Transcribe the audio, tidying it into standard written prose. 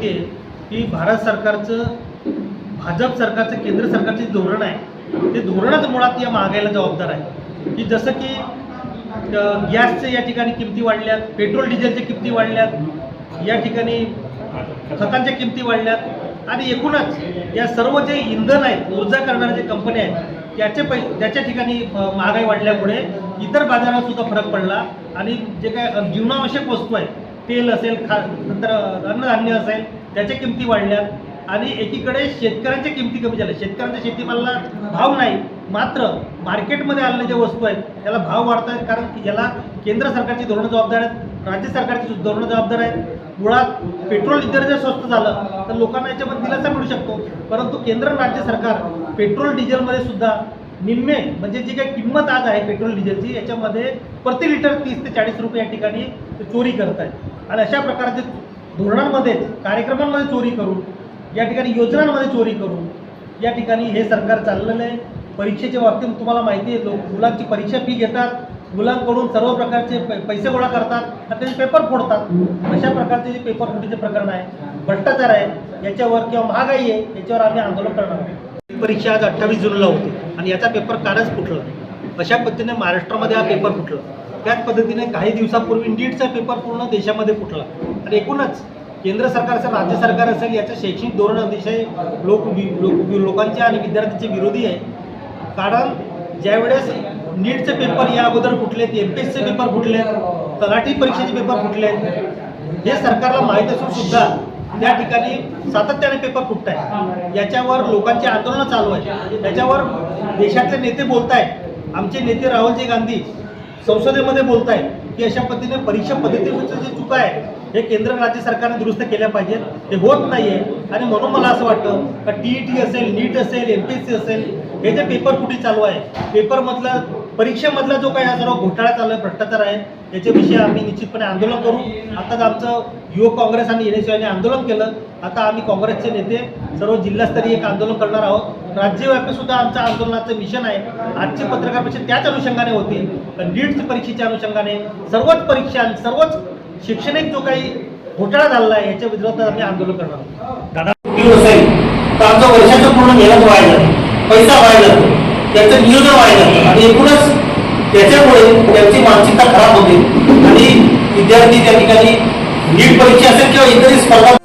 माहिती आहे की भारत सरकारचं, भाजप सरकारचं, केंद्र सरकारचे धोरण आहे ते धोरणच मुळात या महागाईला जबाबदार आहे। की जसं की गॅसचे या ठिकाणी किमती वाढल्यात, पेट्रोल डिझेलच्या किमती वाढल्यात, या ठिकाणी खतांच्या किमती वाढल्यात आणि एकूणच या सर्व जे इंधन आहेत, ऊर्जा करणाऱ्या जे कंपन्या आहेत त्याच्या ठिकाणी महागाई वाढल्यामुळे इतर बाजारात सुद्धा फरक पडला आणि जे काय जीवनावश्यक वस्तू आहेत, तेल असेल, नंतर अन्नधान्य असेल, त्याच्या किमती वाढल्यात आणि एकीकडे शेतकऱ्यांच्या किमती कमी झाल्या। शेतकऱ्यांच्या शेतीमालाला भाव नाही, मात्र मार्केटमध्ये आलेल्या ज्या वस्तू आहेत त्याला भाव वाढत आहेत, कारण याला केंद्र सरकारची धोरणं जबाबदार आहेत, राज्य सरकारची धोरणं जबाबदार आहेत। मुळात पेट्रोल डिझेल जर स्वस्त झालं तर लोकांना याच्यामध्ये दिलासा मिळू शकतो, परंतु केंद्र राज्य सरकार पेट्रोल डिझेलमध्ये सुद्धा निम्मे म्हणजे जी काही किंमत आज आहे पेट्रोल डिझेलची याच्यामध्ये प्रति लिटर 30 ते 40 रुपये या ठिकाणी चोरी करत आहेत। आणि अशा प्रकारचे धोरणांमध्ये, कार्यक्रमांमध्ये चोरी करून, या ठिकाणी योजनांमध्ये चोरी करून या ठिकाणी हे सरकार चाललेलं आहे। परीक्षेच्या बाबतीत तुम्हाला माहिती आहे, मुलांची परीक्षा फी घेतात, मुलांकडून सर्व प्रकारचे पैसे गोळा करतात आणि त्याचे पेपर फोडतात। अशा प्रकारचे जे पेपर फुटीचे प्रकरण आहे, भ्रष्टाचार आहे, याच्यावर किंवा महागाई आहे याच्यावर आम्ही आंदोलन करणार आहोत। परीक्षा आज 28 जूनला होती आणि याचा पेपर कालच फुटला। अशा पद्धतीने महाराष्ट्रामध्ये हा पेपर फुटला। त्याच पद्धतीने काही दिवसापूर्वी नीटचा पेपर पूर्ण देशामध्ये फुटला आणि एकूणच केंद्र सरकार असेल, राज्य सरकार असेल, याचं शैक्षणिक धोरण अतिशय लोकांच्या आणि विद्यार्थ्यांचे विरोधी आहे। कारण ज्यावेळेस नीटचे पेपर या अगोदर फुटलेत, MPSCचे पेपर फुटलेत, तलाठी परीक्षेचे पेपर फुटलेत, हे सरकारला माहीत असून सुद्धा त्या ठिकाणी सातत्याने पेपर फुटत आहे। याच्यावर लोकांची आंदोलनं चालू आहे, त्याच्यावर देशातले नेते बोलत आहेत। आमचे नेते राहुलजी गांधी संसदेमध्ये बोलत आहेत की अशा पद्धतीने परीक्षा पद्धतीचं जे चुका आहे हे केंद्र राज्य सरकारने दुरुस्त केल्या पाहिजेत, ते होत नाही आहे। आणि म्हणून मला असं वाटतं का TET असेल, नीट असेल, MPSC असेल, हे जे पेपर फुटी चालू आहे, पेपरमधला, परीक्षेमधला जो काही हा सर्व घोटाळा चालू आहे, भ्रष्टाचार आहे, याच्याविषयी आम्ही निश्चितपणे आंदोलन करू। आताच आमचं युवक काँग्रेस आणि NSUने आंदोलन केलं, आता आम्ही काँग्रेसचे नेते सर्व जिल्हास्तरीय एक आंदोलन करणार आहोत। राज्यव्यापी सुद्धा आमचं आंदोलनाचं मिशन आहे। आजची पत्रकार परिषद त्याच अनुषंगाने होती, नीटच्या परीक्षेच्या अनुषंगाने सर्वच परीक्षा, सर्वच शैक्षणिक जो काही घोटाळा झाला आहे याच्या विरोधात आम्ही आंदोलन करणार आहोत। दादा असेल तर आमचं वर्षाचं पूर्ण मेहनत वाया जाते, पैसा वाया जातो, त्याचं नियोजन वाया जातं आणि एकूणच त्याच्यामुळे त्यांची मानसिकता खराब होते आणि विद्यार्थी त्या ठिकाणी नीट परीक्षा असेल किंवा इतर स्पर्धा